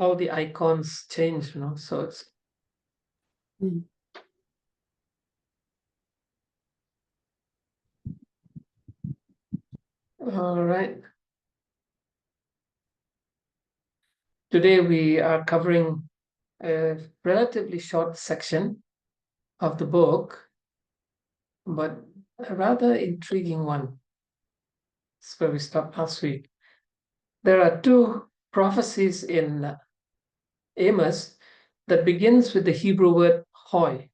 all the icons change, so it's all right. Today we are covering a relatively short section of the book, but a rather intriguing one. That's where we stopped last week. There are two prophecies in Amos that begins with the Hebrew word hoi.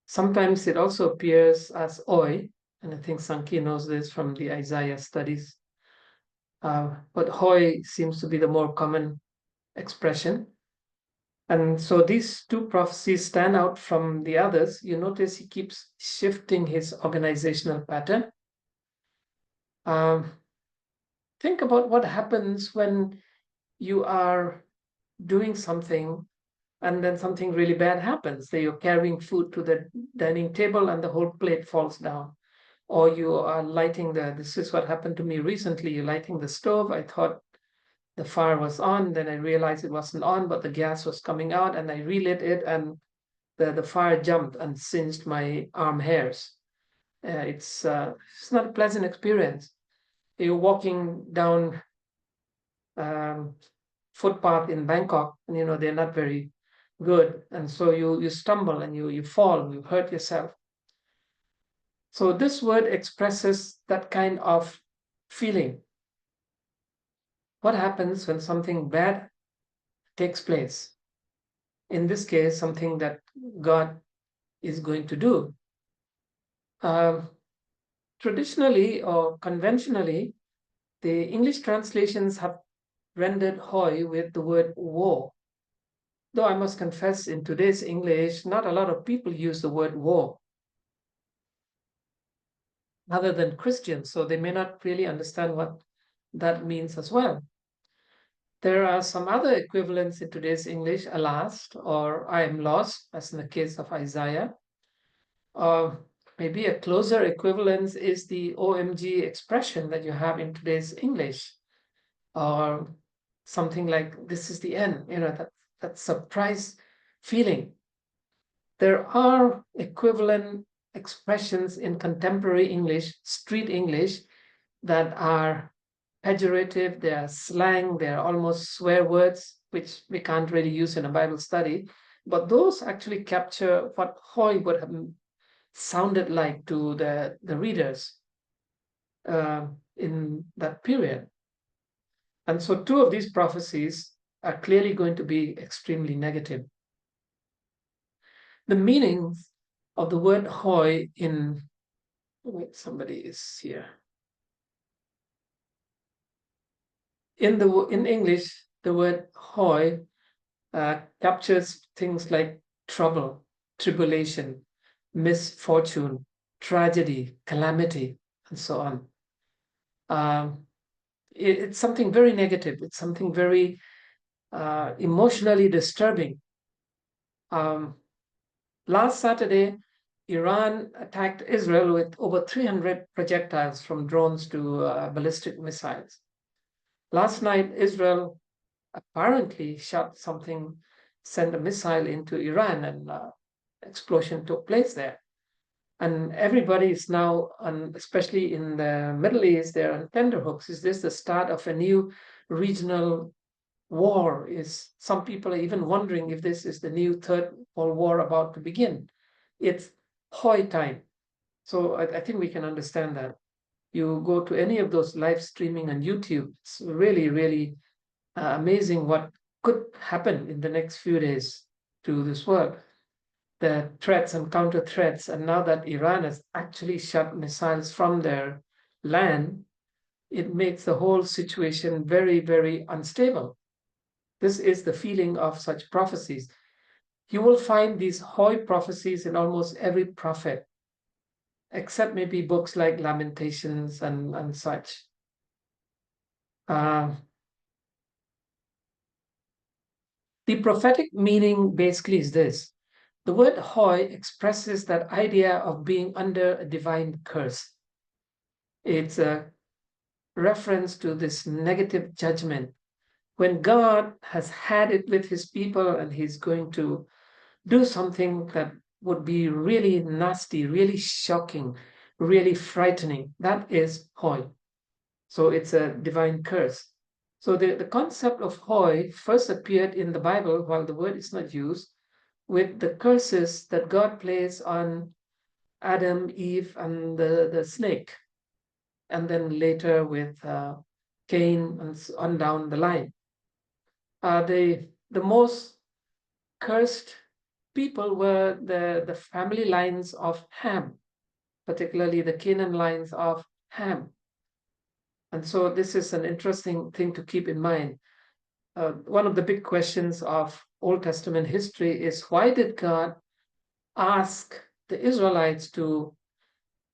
Sometimes it also appears as oi, and I think Sankey knows this from the Isaiah studies. But hoi seems to be the more common expression. And so these two prophecies stand out from the others. You notice he keeps shifting his organizational pattern. Think about what happens when you are doing something and then something really bad happens. Say you're carrying food to the dining table and the whole plate falls down. Or you are lighting this is what happened to me recently, you're lighting the stove. I thought the fire was on, then I realized it wasn't on, but the gas was coming out, and I relit it, and the fire jumped and singed my arm hairs. It's not a pleasant experience. You're walking down footpath in Bangkok, and they're not very good, and so you stumble and you fall, you hurt yourself. So this word expresses that kind of feeling. What happens when something bad takes place? In this case, something that God is going to do. Traditionally or conventionally, the English translations have rendered hoi with the word woe. Though I must confess, in today's English, not a lot of people use the word woe, other than Christians, so they may not really understand what that means as well. There are some other equivalents in today's English, alas, or I am lost, as in the case of Isaiah. Maybe a closer equivalence is the OMG expression that you have in today's English, or something like this is the end, that surprise feeling. There are equivalent expressions in contemporary English, street English, that are pejorative, they are slang, they are almost swear words, which we can't really use in a Bible study. But those actually capture what hoi would have sounded like to the readers in that period. And so two of these prophecies are clearly going to be extremely negative. The meanings of the word hoi somebody is here. In English, the word hoi captures things like trouble, tribulation, misfortune, tragedy, calamity, and so on. It's something very negative. It's something very emotionally disturbing. Last Saturday, Iran attacked Israel with over 300 projectiles, from drones to ballistic missiles. Last night, Israel apparently sent a missile into Iran, and explosion took place there. And everybody is now, especially in the Middle East, they're on tenterhooks. Is this the start of a new regional war? Some people are even wondering if this is the new Third World War about to begin. It's hoi time. So I think we can understand that. You go to any of those live streaming on YouTube, it's really, really amazing what could happen in the next few days to this world. The threats and counter threats, and now that Iran has actually shot missiles from their land, it makes the whole situation very, very unstable. This is the feeling of such prophecies. You will find these hoi prophecies in almost every prophet, except maybe books like Lamentations and such. The prophetic meaning basically is this. The word hoi expresses that idea of being under a divine curse. It's reference to this negative judgment. When God has had it with his people and he's going to do something that would be really nasty, really shocking, really frightening, that is Hoy. So it's a divine curse. So the concept of Hoy first appeared in the Bible, while the word is not used, with the curses that God placed on Adam, Eve, and the snake, and then later with Cain and on down the line. The most cursed people were the family lines of Ham, particularly the Canaan lines of Ham. And so this is an interesting thing to keep in mind. One of the big questions of Old Testament history is, why did God ask the Israelites to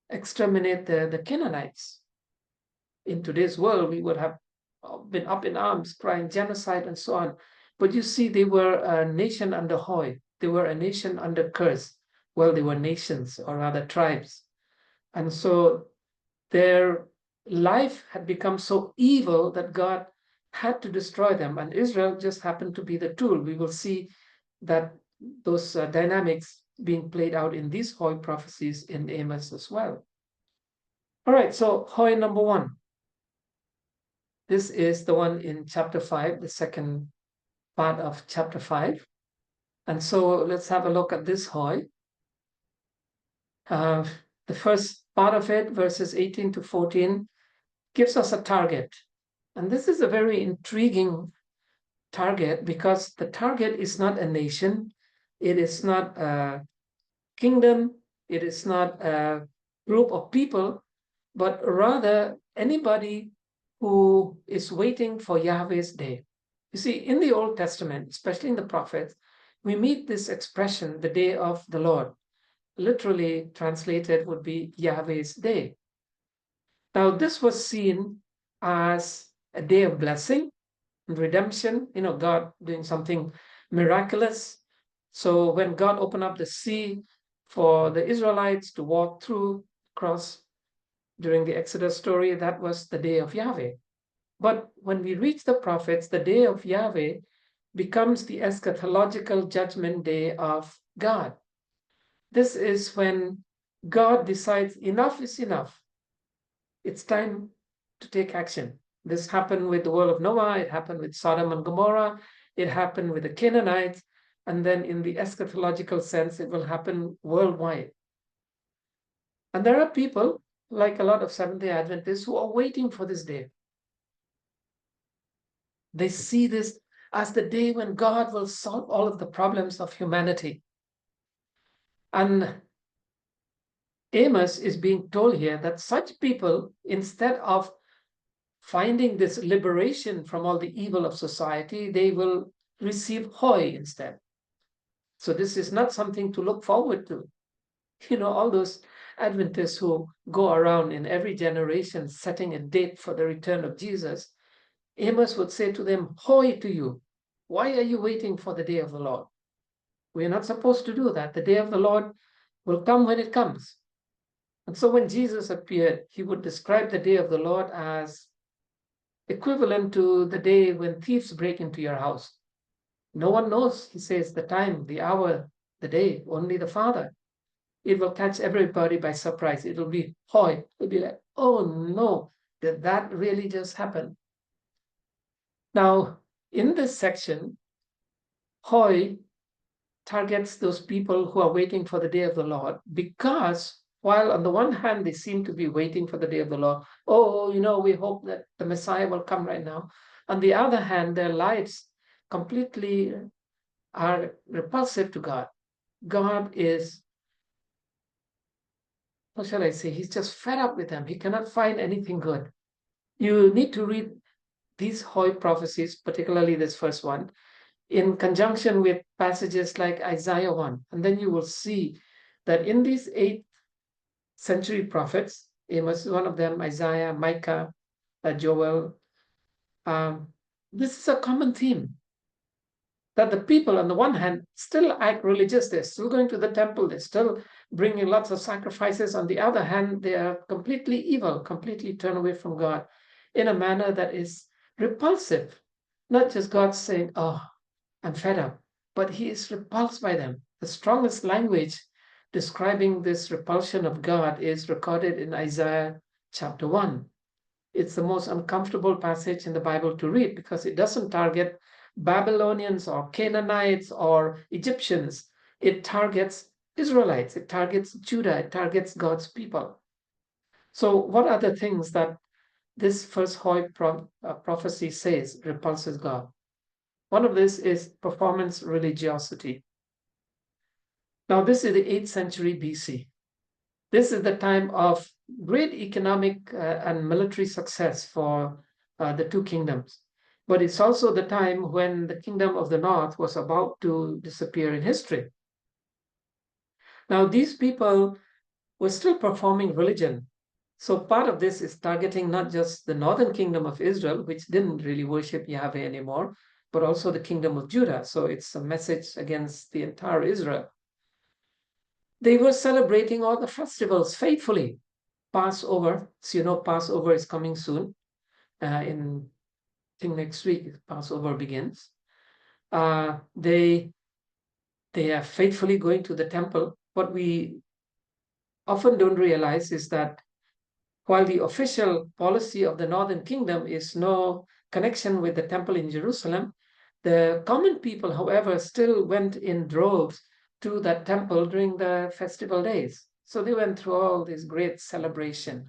exterminate the Canaanites? In today's world, we would have been up in arms, crying genocide and so on. But you see, they were a nation under Hoy. They were a nation under curse. Well, they were nations, or rather tribes. And so their life had become so evil that God had to destroy them. And Israel just happened to be the tool. We will see that those dynamics being played out in these Hoy prophecies in Amos as well. All right, so Hoy number 1. This is the one in chapter 5, the second part of chapter 5. And so let's have a look at this Hoy. The first part of it, verses 18 to 14, gives us a target. And this is a very intriguing target, because the target is not a nation, it is not a kingdom, it is not a group of people, but rather anybody who is waiting for Yahweh's day. You see, in the Old Testament, especially in the prophets, we meet this expression, the day of the Lord. Literally translated would be Yahweh's day. Now, this was seen as a day of blessing and redemption, God doing something miraculous. So when God opened up the sea for the Israelites to walk through, cross during the Exodus story, that was the day of Yahweh. But when we reach the prophets, the day of Yahweh becomes the eschatological judgment day of God. This is when God decides enough is enough. It's time to take action. This happened with the world of Noah, it happened with Sodom and Gomorrah, it happened with the Canaanites, and then in the eschatological sense, it will happen worldwide. And there are people, like a lot of Seventh-day Adventists, who are waiting for this day. They see this as the day when God will solve all of the problems of humanity. And Amos is being told here that such people, instead of finding this liberation from all the evil of society, they will receive Hoy instead. So this is not something to look forward to. All those Adventists who go around in every generation setting a date for the return of Jesus, Amos would say to them, Hoy to you. Why are you waiting for the day of the Lord? We're not supposed to do that. The day of the Lord will come when it comes. And so when Jesus appeared, he would describe the day of the Lord as equivalent to the day when thieves break into your house. No one knows, he says, the time, the hour, the day, only the Father. It will catch everybody by surprise. It'll be Hoy. It'll be like, oh no, did that really just happen? Now, in this section, Hoy targets those people who are waiting for the day of the Lord, because while on the one hand, they seem to be waiting for the day of the Lord, we hope that the Messiah will come right now. On the other hand, their lives completely are repulsive to God. God is, what shall I say? He's just fed up with them. He cannot find anything good. You need to read these Hoy prophecies, particularly this first one, in conjunction with passages like Isaiah 1. And then you will see that in these 8th century prophets, Amos is one of them, Isaiah, Micah, Joel, this is a common theme. That the people, on the one hand, still act religious. They're still going to the temple. They're still bringing lots of sacrifices. On the other hand, they are completely evil, completely turned away from God. in a manner that is repulsive. Not just God saying, "Oh, I'm fed up," but he is repulsed by them. The strongest language describing this repulsion of God is recorded in Isaiah chapter 1. It's the most uncomfortable passage in the Bible to read because it doesn't target Babylonians or Canaanites or Egyptians. It targets Israelites, it targets Judah, it targets God's people. So, what are the things that this first prophecy says repulses God? One of this is performance religiosity. Now, this is the 8th century BC. This is the time of great economic and military success for the two kingdoms. But it's also the time when the kingdom of the north was about to disappear in history. Now, these people were still performing religion. So part of this is targeting not just the northern kingdom of Israel, which didn't really worship Yahweh anymore, but also the kingdom of Judah. So it's a message against the entire Israel. They were celebrating all the festivals faithfully. Passover, so you know Passover is coming soon. In I think next week Passover begins. They are faithfully going to the temple. What we often don't realize is that while the official policy of the Northern Kingdom is no connection with the temple in Jerusalem, the common people, however, still went in droves to that temple during the festival days. So they went through all this great celebration.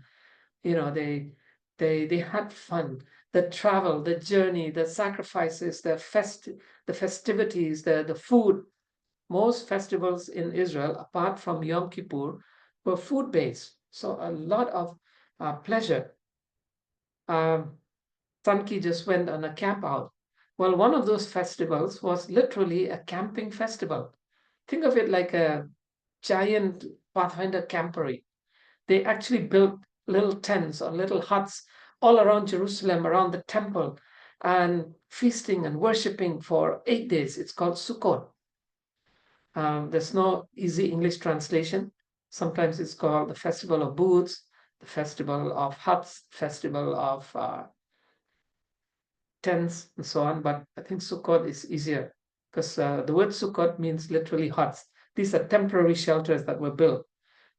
You know, they had fun. The travel, the journey, the sacrifices, the festivities, the food. Most festivals in Israel, apart from Yom Kippur, were food based. So a lot of pleasure. Sanki just went on a camp out. Well, one of those festivals was literally a camping festival. Think of it like a giant Pathfinder camporee. They actually built little tents or little huts all around Jerusalem, around the temple, and feasting and worshiping for 8 days. It's called Sukkot. There's no easy English translation. Sometimes it's called the Festival of Booths, the Festival of Huts, Festival of Tents, and so on. But I think Sukkot is easier because the word Sukkot means literally huts. These are temporary shelters that were built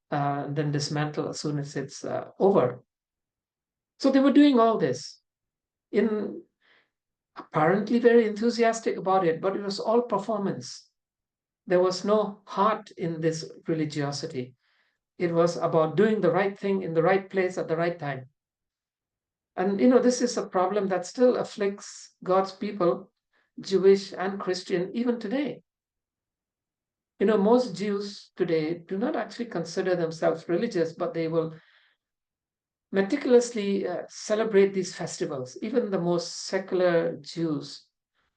and then dismantled as soon as it's over. So they were doing all this in apparently very enthusiastic about it, but it was all performance. There was no heart in this religiosity. It was about doing the right thing in the right place at the right time. And this is a problem that still afflicts God's people, Jewish and Christian, even today. Most Jews today do not actually consider themselves religious, but they will meticulously celebrate these festivals. Even the most secular Jews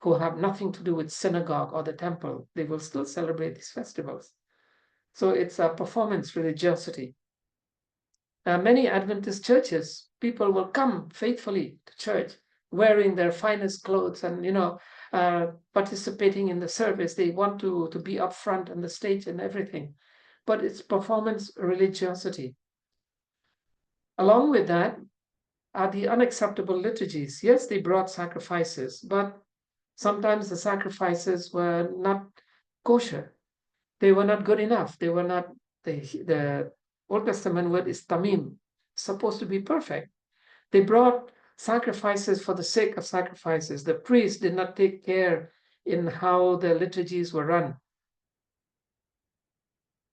who have nothing to do with synagogue or the temple, they will still celebrate these festivals. So it's a performance religiosity. Many Adventist churches, people will come faithfully to church, wearing their finest clothes and participating in the service. They want to be up front on the stage and everything, but it's performance religiosity. Along with that are the unacceptable liturgies. Yes, they brought sacrifices, but sometimes the sacrifices were not kosher. They were not good enough. They were not, the Old Testament word is tamim, supposed to be perfect. They brought sacrifices for the sake of sacrifices. The priests did not take care in how the liturgies were run.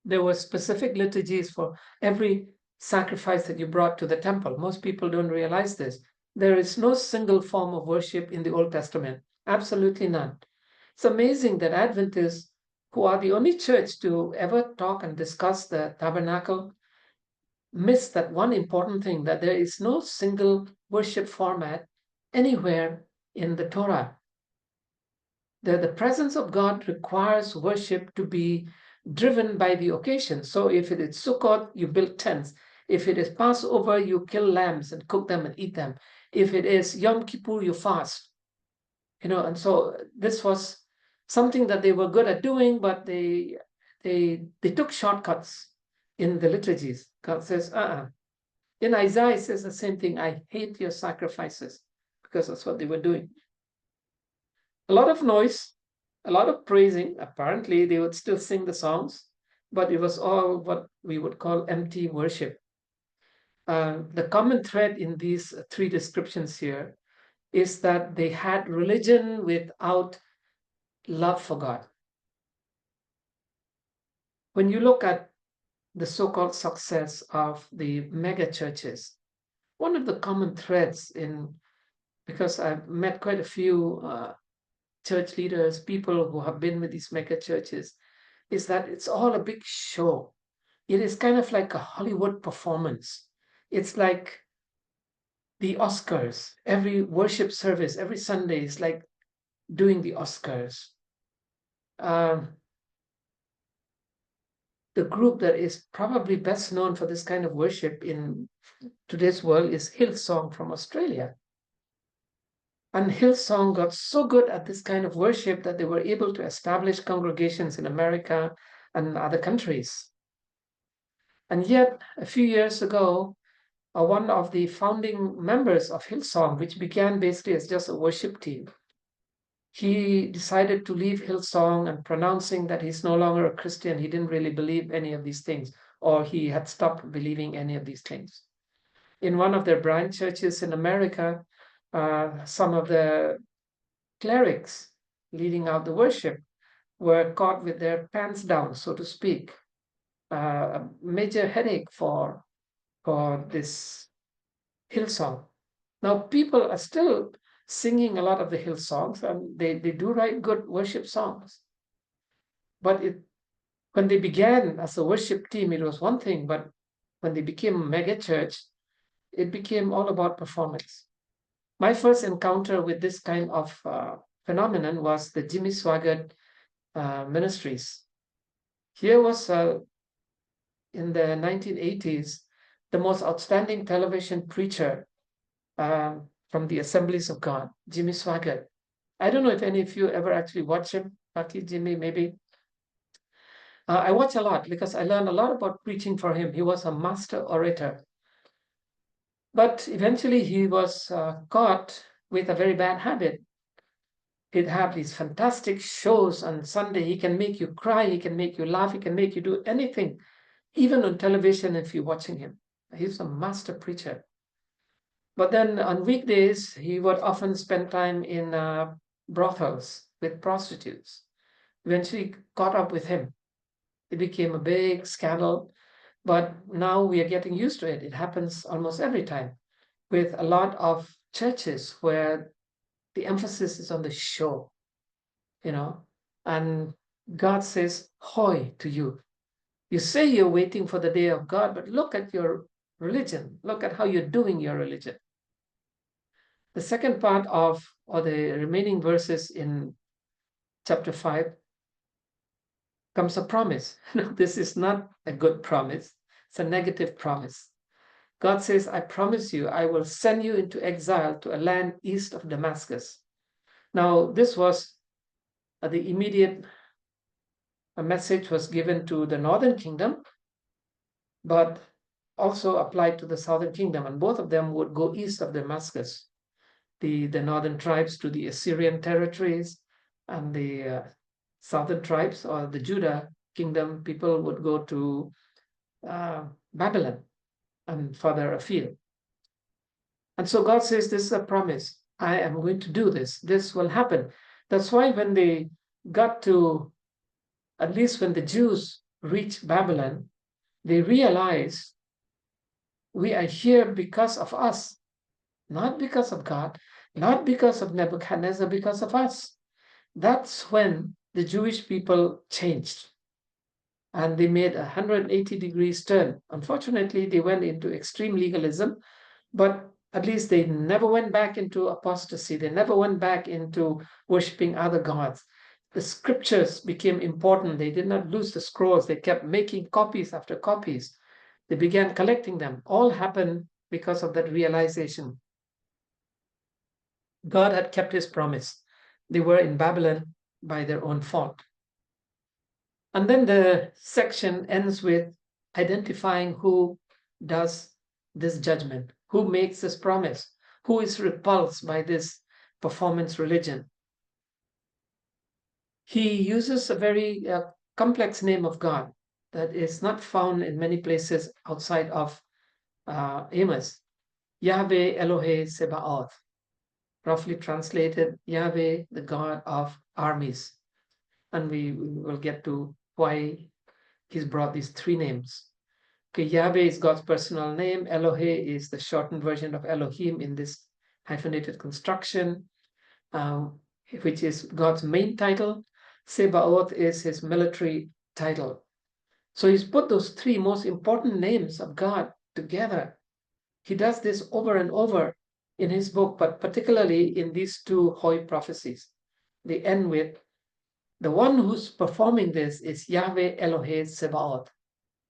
There were specific liturgies for every sacrifice that you brought to the temple. Most people don't realize this. There is no single form of worship in the Old Testament, absolutely none. It's amazing that Adventists, who are the only church to ever talk and discuss the tabernacle, miss that one important thing, that there is no single worship format anywhere in the Torah. The presence of God requires worship to be driven by the occasion. So if it is Sukkot, you build tents. If it is Passover, you kill lambs and cook them and eat them. If it is Yom Kippur, you fast. And so this was something that they were good at doing, but they took shortcuts in the liturgies. God says, In Isaiah, it says the same thing. I hate your sacrifices, because that's what they were doing. A lot of noise, a lot of praising. Apparently, they would still sing the songs, but it was all what we would call empty worship. The common thread in these three descriptions here is that they had religion without love for God. When you look at the so-called success of the mega churches, one of the common threads in, because I've met quite a few church leaders, people who have been with these mega churches, is that it's all a big show. It is kind of like a Hollywood performance. It's like the Oscars. Every worship service, every Sunday is like doing the Oscars. Um, the group that is probably best known for this kind of worship in today's world is Hillsong from Australia. And Hillsong got so good at this kind of worship that they were able to establish congregations in America and other countries. And yet, a few years ago, one of the founding members of Hillsong, which began basically as just a worship team, he decided to leave Hillsong and pronouncing that he's no longer a Christian. He didn't really believe any of these things, or he had stopped believing any of these things. In one of their branch churches in America, some of the clerics leading out the worship were caught with their pants down, so to speak. A major headache for this Hillsong. Now, people are still singing a lot of the Hill songs, and they do write good worship songs. But when they began as a worship team, it was one thing, but when they became a mega church, it became all about performance. My first encounter with this kind of phenomenon was the Jimmy Swaggart ministries. Here was in the 1980s the most outstanding television preacher from the Assemblies of God, Jimmy Swaggart. I don't know if any of you ever actually watch him, Lucky Jimmy, maybe. I watch a lot because I learned a lot about preaching from him. He was a master orator. But eventually he was caught with a very bad habit. He'd have these fantastic shows on Sunday. He can make you cry, he can make you laugh, he can make you do anything, even on television if you're watching him. He's a master preacher. But then on weekdays, he would often spend time in brothels with prostitutes. Eventually caught up with him. It became a big scandal, but now we are getting used to it. It happens almost every time with a lot of churches where the emphasis is on the show, you know, and God says, "Hoy" to you. You say you're waiting for the day of God, but look at your religion. Look at how you're doing your religion. The second part of, or the remaining verses in chapter 5, comes a promise. No, this is not a good promise, it's a negative promise. God says, I promise you, I will send you into exile to a land east of Damascus. Now, this was the immediate message was given to the northern kingdom, but also applied to the southern kingdom, and both of them would go east of Damascus. The northern tribes to the Assyrian territories, and the southern tribes or the Judah kingdom people would go to Babylon and further afield. And so God says, this is a promise. I am going to do this. This will happen. That's why when they got to, at least when the Jews reached Babylon, they realized we are here because of us, not because of God, not because of Nebuchadnezzar, because of us. That's when the Jewish people changed and they made a 180 degrees turn. Unfortunately, they went into extreme legalism, but at least they never went back into apostasy. They never went back into worshiping other gods. The scriptures became important. They did not lose the scrolls. They kept making copies after copies. They began collecting them. All happened because of that realization. God had kept his promise. They were in Babylon by their own fault. And then the section ends with identifying who does this judgment? Who makes this promise? Who is repulsed by this performance religion? He uses a very complex name of God that is not found in many places outside of Amos. Yahweh Elohe Sebaoth, roughly translated Yahweh, the God of armies. And we will get to why he's brought these three names. Okay, Yahweh is God's personal name. Elohe is the shortened version of Elohim in this hyphenated construction, which is God's main title. Sebaoth is his military title. So he's put those three most important names of God together. He does this over and over in his book, but particularly in these two Hoi prophecies. They end with, the one who's performing this is Yahweh Elohe Sebaoth,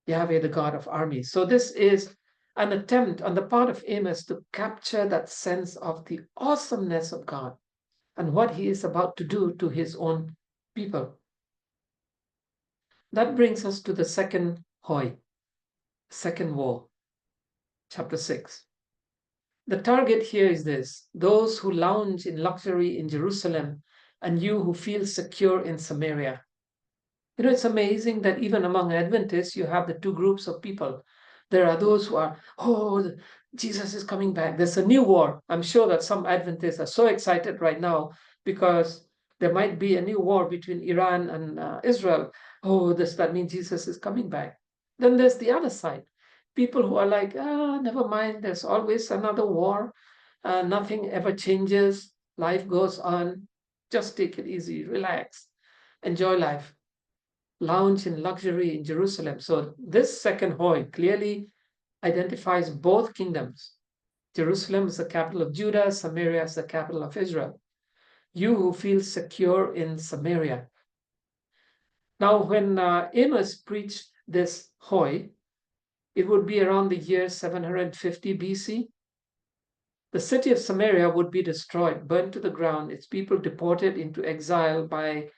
Yahweh, the God of armies. So this is an attempt on the part of Amos to capture that sense of the awesomeness of God and what he is about to do to his own people. That brings us to the second Hoi, second war, chapter 6. The target here is this: those who lounge in luxury in Jerusalem and you who feel secure in Samaria. You know, it's amazing that even among Adventists, you have the two groups of people. There are those who are, oh, Jesus is coming back. There's a new war. I'm sure that some Adventists are so excited right now because there might be a new war between Iran and Israel. Oh, that means Jesus is coming back. Then there's the other side. People who are like, never mind, there's always another war. Nothing ever changes. Life goes on. Just take it easy, relax, enjoy life, lounge in luxury in Jerusalem. So this second Hoi clearly identifies both kingdoms. Jerusalem is the capital of Judah, Samaria is the capital of Israel. You who feel secure in Samaria. Now, when Amos preached this Hoi, it would be around the year 750 BC. The city of Samaria would be destroyed, burned to the ground, its people deported into exile by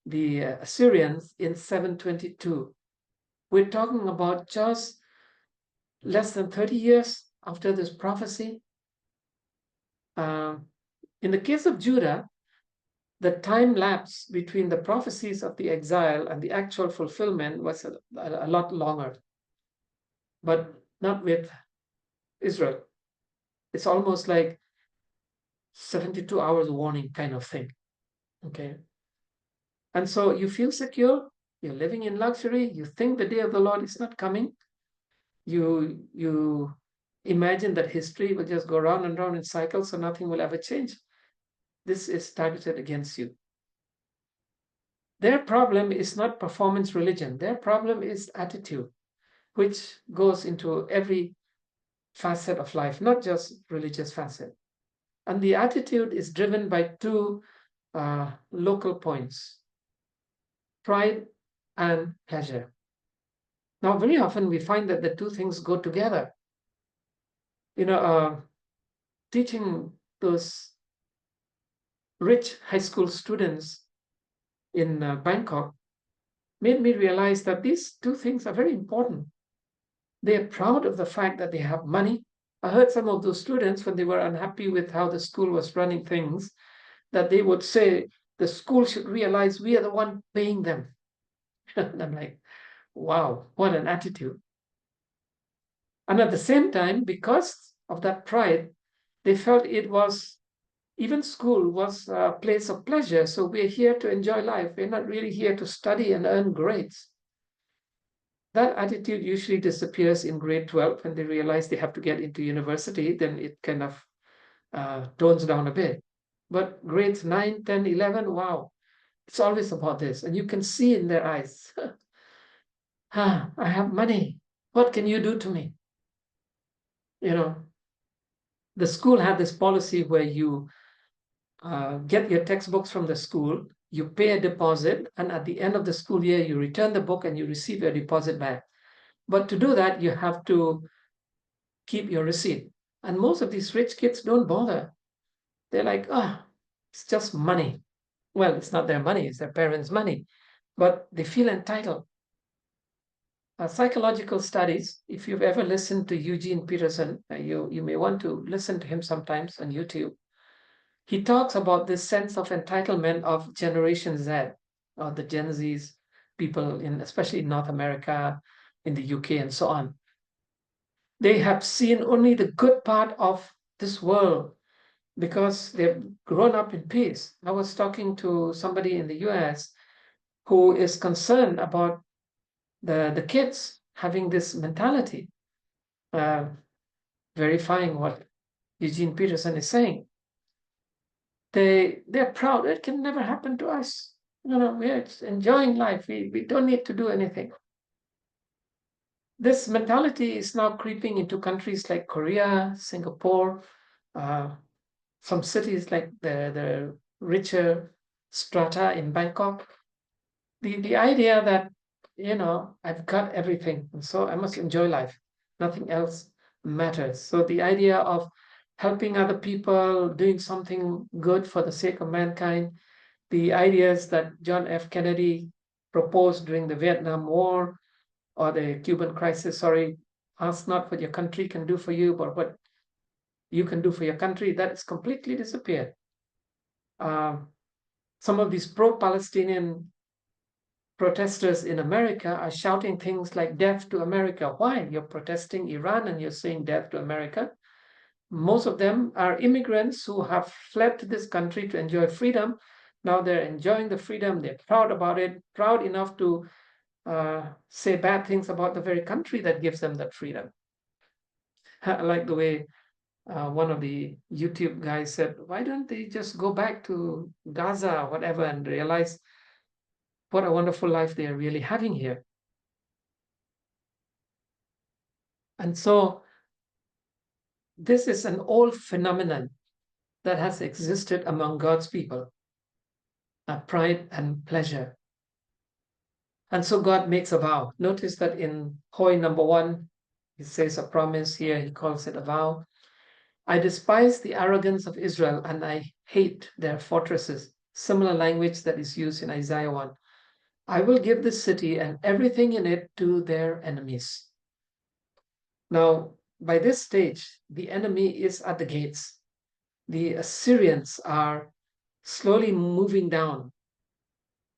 the Assyrians in 722. We're talking about just less than 30 years after this prophecy. In the case of Judah, the time lapse between the prophecies of the exile and the actual fulfillment was a lot longer, but not with Israel. It's almost like 72 hours warning kind of thing. Okay. And so you feel secure, you're living in luxury, you think the day of the Lord is not coming. You imagine that history will just go round and round in cycles, so nothing will ever change. This is targeted against you. Their problem is not performance religion. Their problem is attitude, which goes into every facet of life, not just religious facet. And the attitude is driven by two local points: pride and pleasure. Now, very often we find that the two things go together. You know, teaching those rich high school students in Bangkok made me realize that these two things are very important. They are proud of the fact that they have money. I heard some of those students, when they were unhappy with how the school was running things, that they would say, the school should realize we are the one paying them. And I'm like, wow, what an attitude. And at the same time, because of that pride, they felt it was, even school was a place of pleasure. So we're here to enjoy life. We're not really here to study and earn grades. That attitude usually disappears in grade 12 when they realize they have to get into university. Then it kind of tones down a bit. But grades 9, 10, 11, wow, it's always about this. And you can see in their eyes, I have money. What can you do to me? You know, the school had this policy where you get your textbooks from the school, you pay a deposit, and at the end of the school year, you return the book and you receive your deposit back. But to do that, you have to keep your receipt. And most of these rich kids don't bother. They're like, it's just money. Well, it's not their money, it's their parents' money, but they feel entitled. Psychological studies, if you've ever listened to Eugene Peterson, you may want to listen to him sometimes on YouTube. He talks about this sense of entitlement of Generation Z, or the Gen Zs, people in especially in North America, in the UK, and so on. They have seen only the good part of this world because they've grown up in peace. I was talking to somebody in the US who is concerned about the kids having this mentality, uh, verifying what Eugene Peterson is saying. They're proud. It can never happen to us. We're enjoying life. We don't need to do anything. This mentality is now creeping into countries like Korea, Singapore, uh, some cities like the richer strata in Bangkok. The idea that, I've got everything, and so I must enjoy life. Nothing else matters. So the idea of helping other people, doing something good for the sake of mankind, the ideas that John F. Kennedy proposed during the Vietnam War or the Cuban crisis, sorry, ask not what your country can do for you, but what you can do for your country, that has completely disappeared. Some of these pro-Palestinian protesters in America are shouting things like death to America. Why? You're protesting Iran and you're saying death to America. Most of them are immigrants who have fled to this country to enjoy freedom. Now they're enjoying the freedom. They're proud about it, proud enough to say bad things about the very country that gives them that freedom. I like the way one of the YouTube guys said, why don't they just go back to Gaza or whatever and realize what a wonderful life they are really having here? And so this is an old phenomenon that has existed among God's people, pride and pleasure. And so God makes a vow. Notice that in Hoi number 1, he says a promise. Here he calls it a vow. I despise the arrogance of Israel and I hate their fortresses. Similar language that is used in Isaiah 1. I will give this city and everything in it to their enemies. Now, by this stage, the enemy is at the gates. The Assyrians are slowly moving down.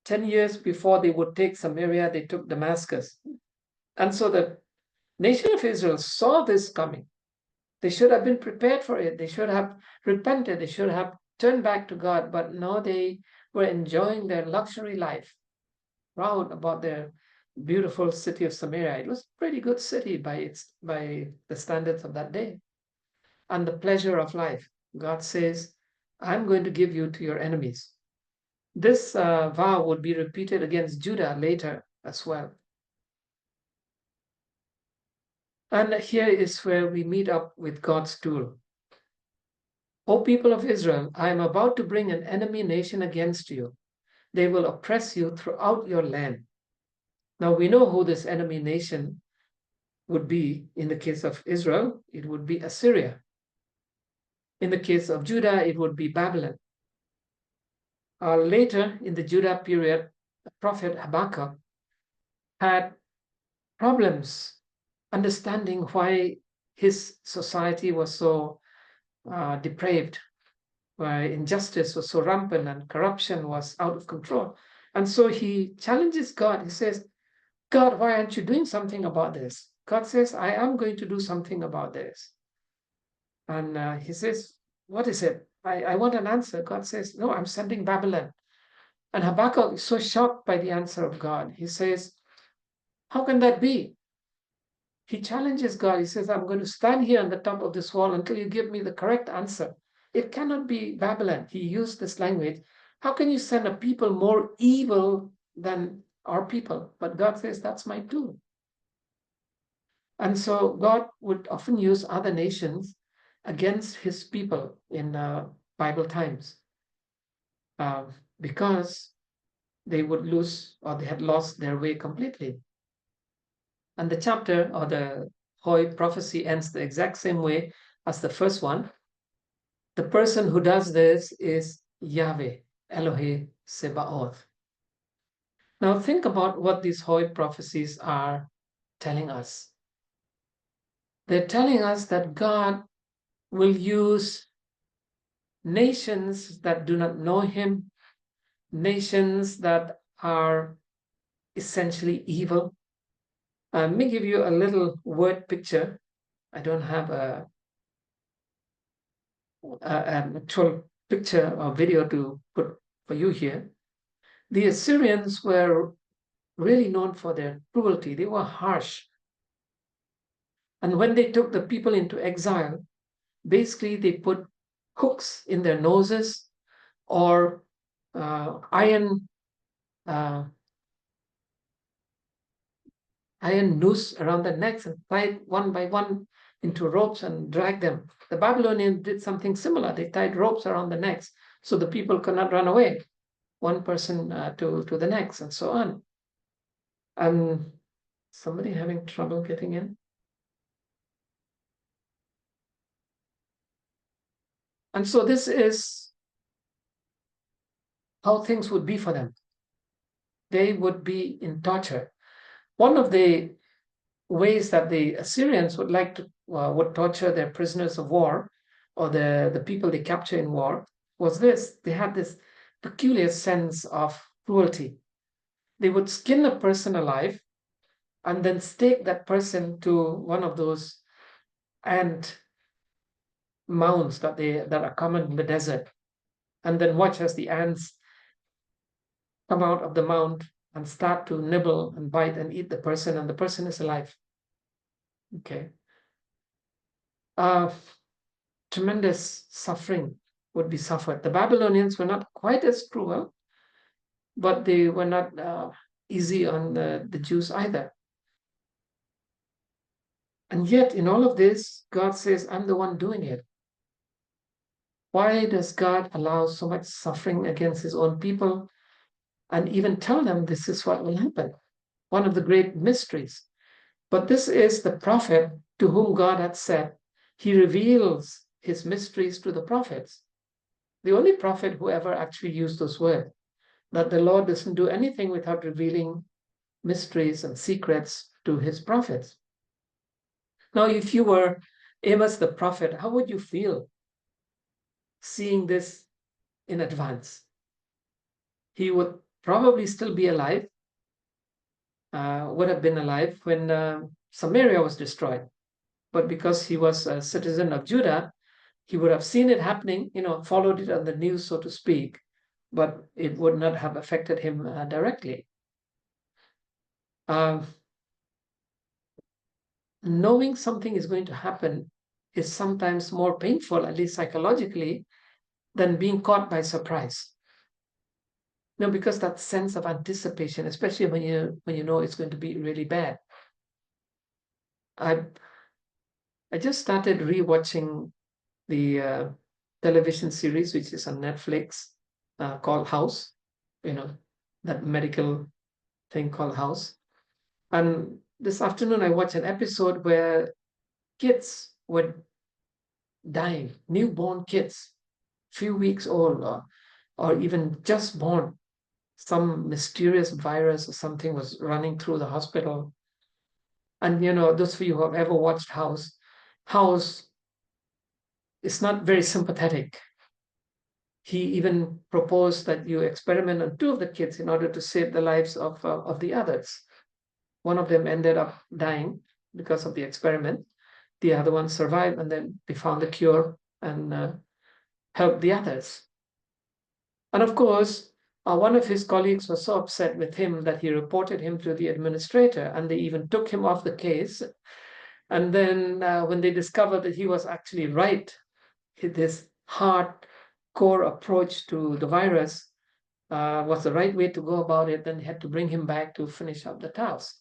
10 years before they would take Samaria, they took Damascus. And so the nation of Israel saw this coming. They should have been prepared for it. They should have repented. They should have turned back to God. But no, they were enjoying their luxury life, proud about their beautiful city of Samaria. It was a pretty good city by the standards of that day. And the pleasure of life. God says, I'm going to give you to your enemies. This vow would be repeated against Judah later as well. And here is where we meet up with God's tool. O people of Israel, I am about to bring an enemy nation against you. They will oppress you throughout your land. Now we know who this enemy nation would be. In the case of Israel, it would be Assyria. In the case of Judah, it would be Babylon. Later in the Judah period, the prophet Habakkuk had problems understanding why his society was so depraved, why injustice was so rampant and corruption was out of control. And so he challenges God. He says, God, why aren't you doing something about this? God says, I am going to do something about this. And he says, what is it? I want an answer. God says, no, I'm sending Babylon. And Habakkuk is so shocked by the answer of God. He says, how can that be? He challenges God. He says, I'm going to stand here on the top of this wall until you give me the correct answer. It cannot be Babylon. He used this language. How can you send a people more evil than our people? But God says, that's my tool. And so God would often use other nations against his people in Bible times because they would lose or they had lost their way completely. And the chapter or the Hoi prophecy ends the exact same way as the first one. The person who does this is Yahweh, Elohe Sebaoth. Now think about what these Hoi prophecies are telling us? They're telling us that God will use nations that do not know him, nations that are essentially evil. Let me give you a little word picture. I don't have an actual picture or video to put for you here. The Assyrians were really known for their cruelty. They were harsh. And when they took the people into exile, basically they put hooks in their noses or uh, iron noose around their necks and tied one by one into ropes and dragged them. The Babylonians did something similar. They tied ropes around the necks so the people could not run away, one person to the next, and so on. And somebody having trouble getting in? And so this is how things would be for them. They would be in torture. One of the ways that the Assyrians would like to would torture their prisoners of war or the people they capture in war was this. They had this peculiar sense of cruelty. They would skin a person alive and then stake that person to one of those ant mounds that are common in the desert, and then watch as the ants come out of the mound and start to nibble and bite and eat the person, and the person is alive. Okay. Uh, Tremendous suffering would be suffered. The Babylonians were not quite as cruel, but they were not easy on the Jews either. And yet, in all of this, God says, I'm the one doing it. Why does God allow so much suffering against his own people and even tell them this is what will happen? One of the great mysteries. But this is the prophet to whom God had said, he reveals his mysteries to the prophets. The only prophet who ever actually used those words, that the Lord doesn't do anything without revealing mysteries and secrets to his prophets. Now, if you were Amos the prophet, how would you feel seeing this in advance? He would probably still be alive, would have been alive when Samaria was destroyed. But because he was a citizen of Judah, he would have seen it happening, followed it on the news, so to speak, but it would not have affected him directly. Knowing something is going to happen is sometimes more painful, at least psychologically, than being caught by surprise. Because that sense of anticipation, especially when you know it's going to be really bad. I just started rewatching the television series which is on Netflix called House. That medical thing called House. And this afternoon I watched an episode where kids were dying, newborn kids, few weeks old, or even just born. Some mysterious virus or something was running through the hospital. And those of you who have ever watched House is not very sympathetic. He even proposed that you experiment on two of the kids in order to save the lives of the others. One of them ended up dying because of the experiment. The other one survived, and then they found the cure and helped the others. And of course, one of his colleagues was so upset with him that he reported him to the administrator, and they even took him off the case. And then when they discovered that he was actually right, this hardcore approach to the virus was the right way to go about it, then they had to bring him back to finish up the task.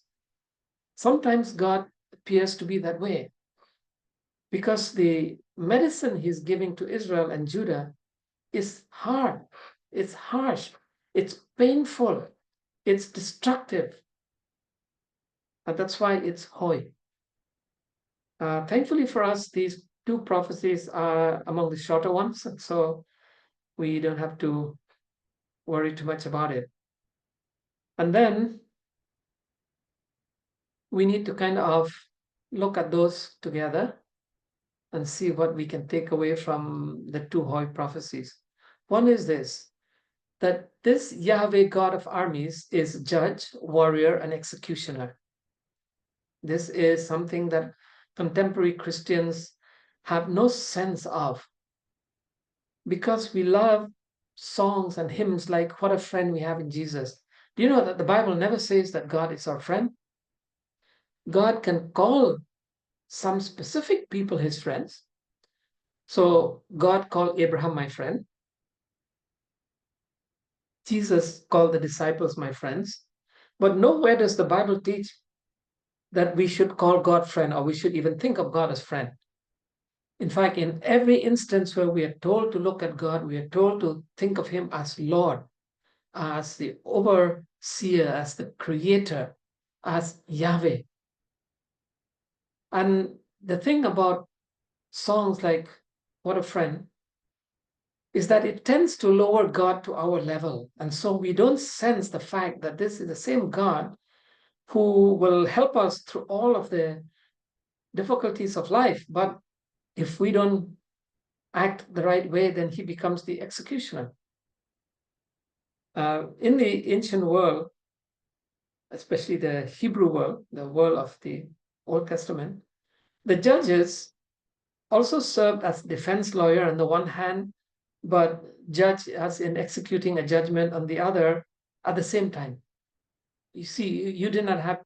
Sometimes God appears to be that way because the medicine he's giving to Israel and Judah is hard, it's harsh, it's painful, it's destructive. And that's why it's hoy. Thankfully for us, these two prophecies are among the shorter ones, and so we don't have to worry too much about it. And then we need to kind of look at those together and see what we can take away from the two Hoi prophecies. One is this, that this Yahweh God of armies is judge, warrior, and executioner. This is something that contemporary Christians have no sense of because we love songs and hymns like What a Friend We Have in Jesus. Do you know that the Bible never says that God is our friend? God can call some specific people his friends. So God called Abraham my friend. Jesus called the disciples my friends. But nowhere does the Bible teach that we should call God friend or we should even think of God as friend. In fact, in every instance where we are told to look at God, we are told to think of him as Lord, as the overseer, as the creator, as Yahweh. And the thing about songs like What a Friend is that it tends to lower God to our level. And so we don't sense the fact that this is the same God who will help us through all of the difficulties of life. But if we don't act the right way, then he becomes the executioner. In the ancient world, especially the Hebrew world, the world of the Old Testament, the judges also served as defense lawyer on the one hand, but judge as in executing a judgment on the other at the same time. You see, you did not have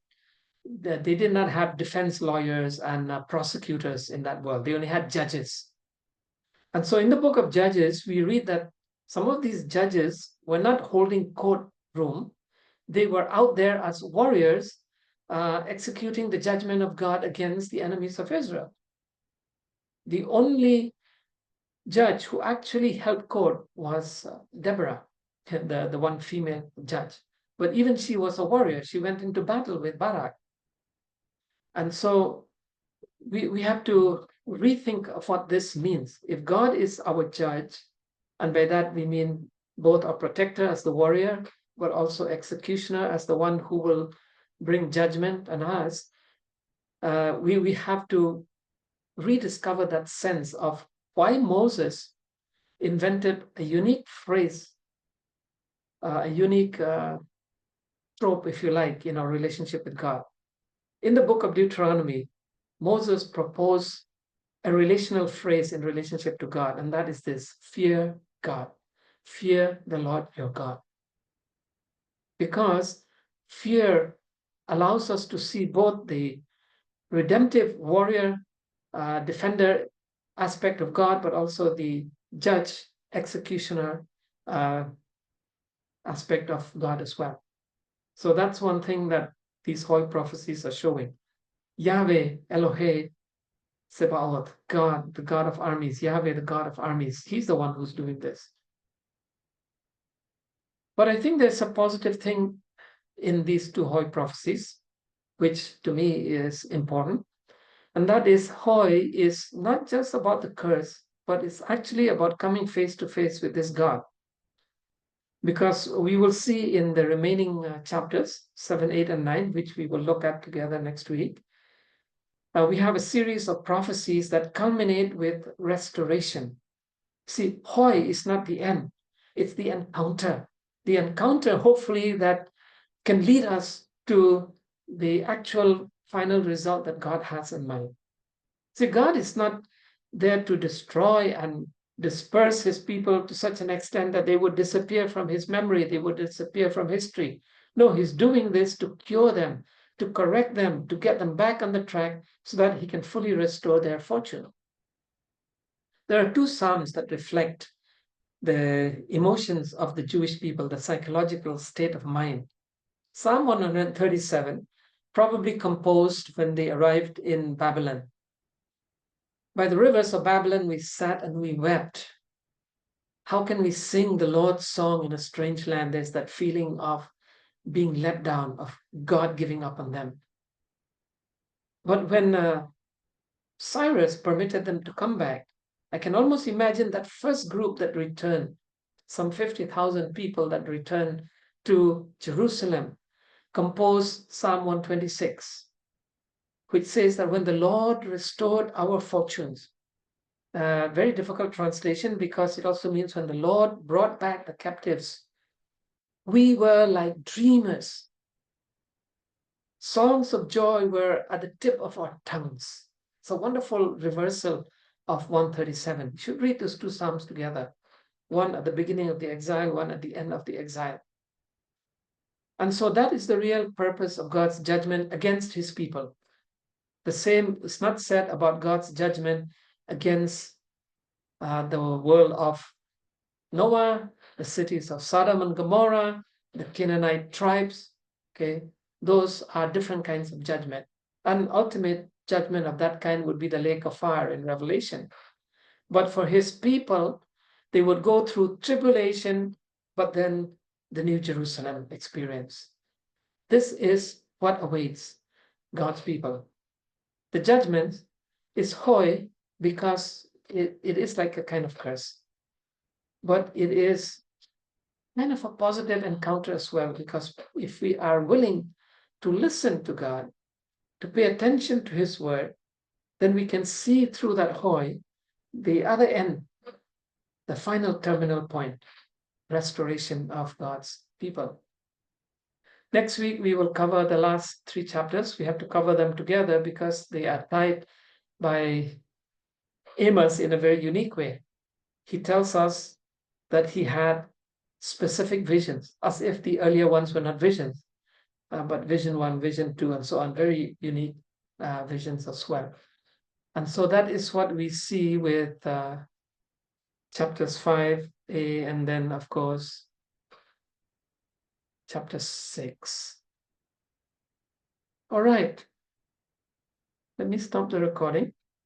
they did not have defense lawyers and prosecutors in that world. They only had judges. And so in the book of Judges, we read that some of these judges were not holding courtroom. They were out there as warriors, executing the judgment of God against the enemies of Israel. The only judge who actually held court was Deborah, the one female judge. But even she was a warrior. She went into battle with Barak. And so we have to rethink of what this means. If God is our judge, and by that we mean both our protector as the warrior, but also executioner as the one who will bring judgment on us, we have to rediscover that sense of why Moses invented a unique phrase, a unique trope, if you like, in our relationship with God. In the book of Deuteronomy, Moses proposed a relational phrase in relationship to God, and that is this: fear God, fear the Lord your God. Because fear allows us to see both the redemptive warrior, defender aspect of God, but also the judge, executioner aspect of God as well. So that's one thing that these Hoi prophecies are showing. Yahweh, Elohei, Sebaoth, God, the God of armies, Yahweh, the God of armies. He's the one who's doing this. But I think there's a positive thing in these two Hoi prophecies, which to me is important. And that is, Hoi is not just about the curse, but it's actually about coming face to face with this God. Because we will see in the remaining chapters, 7, 8, and 9, which we will look at together next week, we have a series of prophecies that culminate with restoration. See, Hoi is not the end, it's the encounter. The encounter, hopefully, that can lead us to the actual final result that God has in mind. See, God is not there to destroy and disperse his people to such an extent that they would disappear from his memory, they would disappear from history. No, he's doing this to cure them, to correct them, to get them back on the track so that he can fully restore their fortune. There are two psalms that reflect the emotions of the Jewish people, the psychological state of mind. Psalm 137, probably composed when they arrived in Babylon. By the rivers of Babylon, we sat and we wept. How can we sing the Lord's song in a strange land? There's that feeling of being let down, of God giving up on them. But when Cyrus permitted them to come back, I can almost imagine that first group that returned, some 50,000 people that returned to Jerusalem, composed Psalm 126. which says that when the Lord restored our fortunes, very difficult translation because it also means when the Lord brought back the captives, we were like dreamers. Songs of joy were at the tip of our tongues. It's a wonderful reversal of 137. You should read those two Psalms together, one at the beginning of the exile, one at the end of the exile. And so that is the real purpose of God's judgment against his people. The same is not said about God's judgment against the world of Noah, the cities of Sodom and Gomorrah, the Canaanite tribes. Okay, those are different kinds of judgment. An ultimate judgment of that kind would be the lake of fire in Revelation. But for his people, they would go through tribulation, but then the New Jerusalem experience. This is what awaits God's people. The judgment is hoy because it is like a kind of curse, but it is kind of a positive encounter as well, because if we are willing to listen to God, to pay attention to his word, then we can see through that hoy the other end, the final terminal point, restoration of God's people. Next week, we will cover the last three chapters. We have to cover them together because they are tied by Amos in a very unique way. He tells us that he had specific visions, as if the earlier ones were not visions, but vision one, vision two, and so on, very unique visions as well. And so that is what we see with chapters 5a, and then, of course, chapter 6. All right. Let me stop the recording.